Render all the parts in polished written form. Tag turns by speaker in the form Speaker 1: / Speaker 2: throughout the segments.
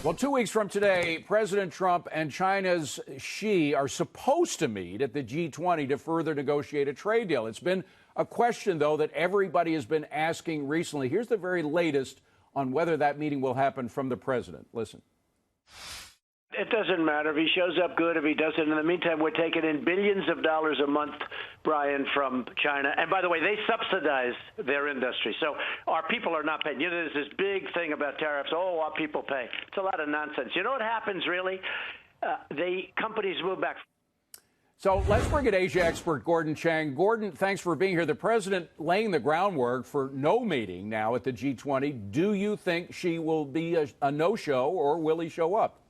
Speaker 1: Well, 2 weeks from today, President Trump and China's Xi are supposed to meet at the G-20 to further negotiate a trade deal. It's been a question, though, that everybody has been asking recently. Here's the very latest on whether that meeting will happen from the president. Listen.
Speaker 2: It doesn't matter if he shows up good, if he doesn't. In the meantime, we're taking in billions of dollars a month, Brian, from China. And by the way, they subsidize their industry. So our people are not paying. You know, there's this big thing about tariffs. Oh, our people pay. It's a lot of nonsense. You know what happens, really? The companies move back.
Speaker 1: So let's bring in Asia expert Gordon Chang. Gordon, thanks for being here. The president laying the groundwork for no meeting now at the G20. Do you think Xi will be a no-show, or will he show up?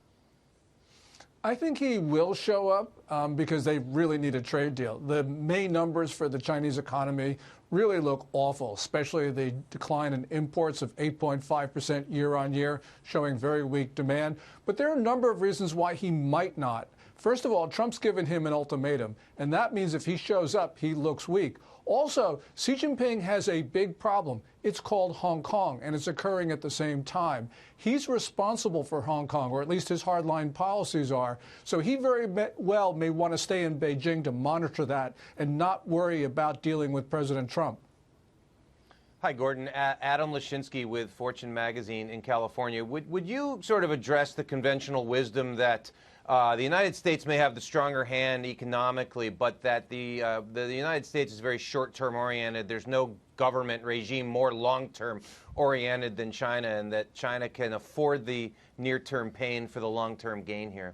Speaker 3: I think he will show up because they really need a trade deal. The May numbers for the Chinese economy really look awful, especially the decline in imports of 8.5% year on year, showing very weak demand. But there are a number of reasons why he might not. First of all, Trump's given him an ultimatum, and that means if he shows up, he looks weak. Also, Xi Jinping has a big problem. It's called Hong Kong, and it's occurring at the same time. He's responsible for Hong Kong, or at least his hardline policies are. So he very well may want to stay in Beijing to monitor that and not worry about dealing with President Trump.
Speaker 4: Hi, Gordon. Adam Lashinsky with Fortune magazine in California. Would you sort of address the conventional wisdom that the United States may have the stronger hand economically, but that the United States is very short-term oriented? There's no government regime more long-term oriented than China, and that China can afford the near-term pain for the long-term gain here?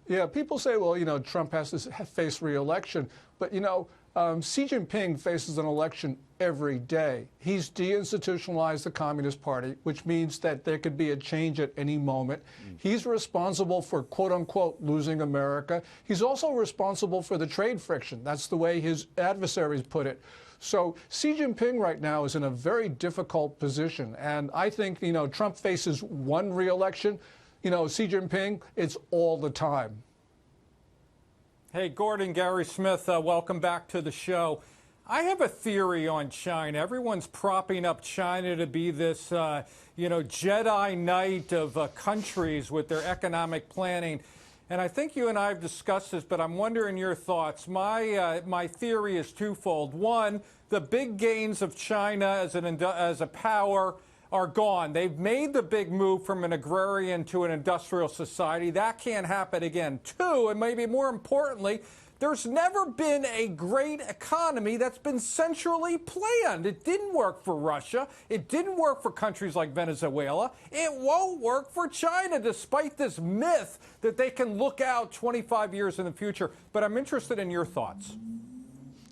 Speaker 3: Yeah, people say, well, you know, Trump has to face re-election, but, you know, Xi Jinping faces an election every day. He's deinstitutionalized the Communist Party, which means that there could be a change at any moment. He's responsible for, quote-unquote, losing America. He's also responsible for the trade friction. That's the way his adversaries put it. So Xi Jinping right now is in a very difficult position. And I think, you know, Trump faces one re-election. You know, Xi Jinping, it's all the time.
Speaker 5: Hey, Gordon, Gary Smith, welcome back to the show. I have a theory on China. Everyone's propping up China to be this, you know, Jedi Knight of countries with their economic planning. And I think you and I have discussed this, but I'm wondering your thoughts. My theory is twofold. One, the big gains of China as a power are gone. They've made the big move from an agrarian to an industrial society. That can't happen again. Two, and maybe more importantly, there's never been a great economy that's been centrally planned. It didn't work for Russia. It didn't work for countries like Venezuela. It won't work for China, despite this myth that they can look out 25 years in the future. But I'm interested in your thoughts.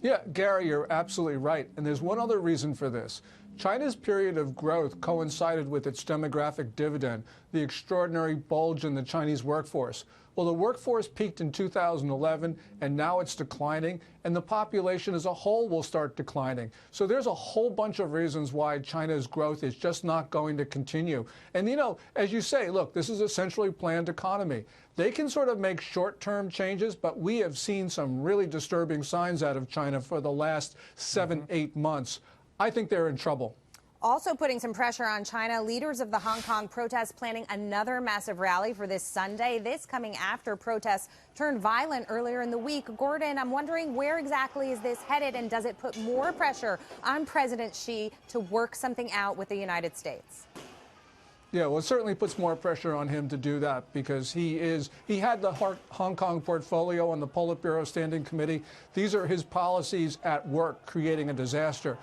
Speaker 3: Yeah, Gary, you're absolutely right. And there's one other reason for this. China's period of growth coincided with its demographic dividend, the extraordinary bulge in the Chinese workforce. Well, the workforce peaked in 2011, and now it's declining, and the population as a whole will start declining. So there's a whole bunch of reasons why China's growth is just not going to continue. And, you know, as you say, look, this is a centrally planned economy. They can sort of make short-term changes, but we have seen some really disturbing signs out of China for the last 7-8 months. I think they're in trouble.
Speaker 6: Also putting some pressure on China, leaders of the Hong Kong protests planning another massive rally for this Sunday. This coming after protests turned violent earlier in the week. Gordon, I'm wondering where exactly is this headed, and does it put more pressure on President Xi to work something out with the United States?
Speaker 3: Yeah, well, it certainly puts more pressure on him to do that because he had the Hong Kong portfolio on the Politburo Standing Committee. These are his policies at work, creating a disaster.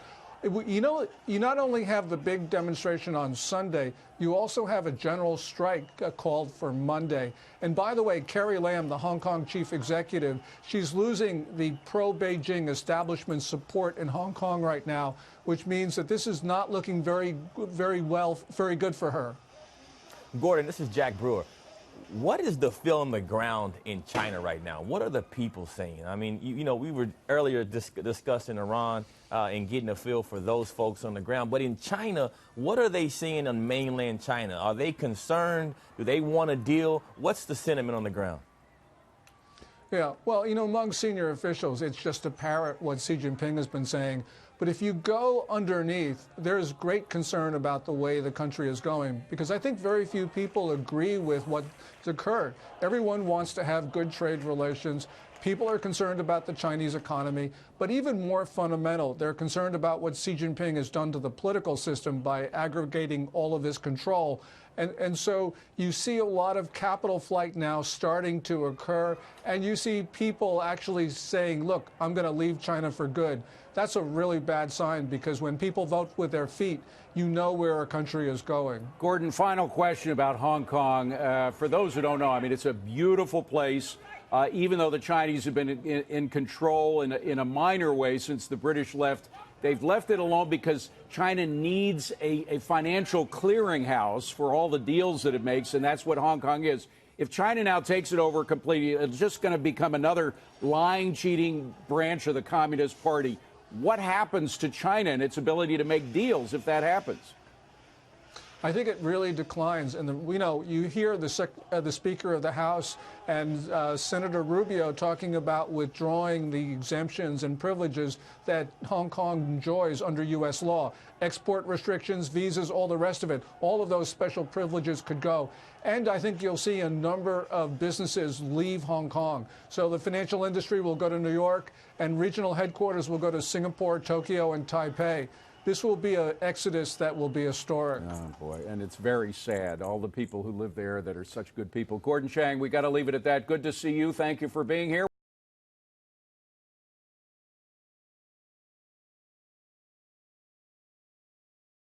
Speaker 3: You know, you not only have the big demonstration on Sunday, you also have a general strike called for Monday. And by the way, Carrie Lam, the Hong Kong chief executive, she's losing the pro-Beijing establishment support in Hong Kong right now, which means that this is not looking very good for her.
Speaker 7: Gordon, this is Jack Brewer. What is the feel on the ground in China right now? What are the people saying? I mean, you know, we were earlier discussing Iran and getting a feel for those folks on the ground. But in China, what are they seeing on mainland China? Are they concerned? Do they want a deal? What's the sentiment on the ground?
Speaker 3: Yeah, well, you know, among senior officials, it's just to parrot what Xi Jinping has been saying. But if you go underneath, there's great concern about the way the country is going, because I think very few people agree with what's occurred. Everyone wants to have good trade relations. People are concerned about the Chinese economy, but even more fundamental, they're concerned about what Xi Jinping has done to the political system by aggregating all of this control. And so you see a lot of capital flight now starting to occur, and you see people actually saying, look, I'm going to leave China for good. That's a really bad sign, because when people vote with their feet, you know where a country is going.
Speaker 1: Gordon, final question about Hong Kong. For those who don't know, I mean, it's a beautiful place. Even though the Chinese have been in control in a minor way since the British left, they've left it alone because China needs a financial clearinghouse for all the deals that it makes, and that's what Hong Kong is. If China now takes it over completely, it's just going to become another lying, cheating branch of the Communist Party. What happens to China and its ability to make deals if that happens?
Speaker 3: I think it really declines. And you hear the Speaker of the House and Senator Rubio talking about withdrawing the exemptions and privileges that Hong Kong enjoys under U.S. law. Export restrictions, visas, all the rest of it. All of those special privileges could go. And I think you'll see a number of businesses leave Hong Kong. So the financial industry will go to New York, and regional headquarters will go to Singapore, Tokyo, and Taipei. This will be an exodus that will be historic.
Speaker 1: Oh, boy. And it's very sad. All the people who live there that are such good people. Gordon Chang, we got to leave it at that. Good to see you. Thank you for being here.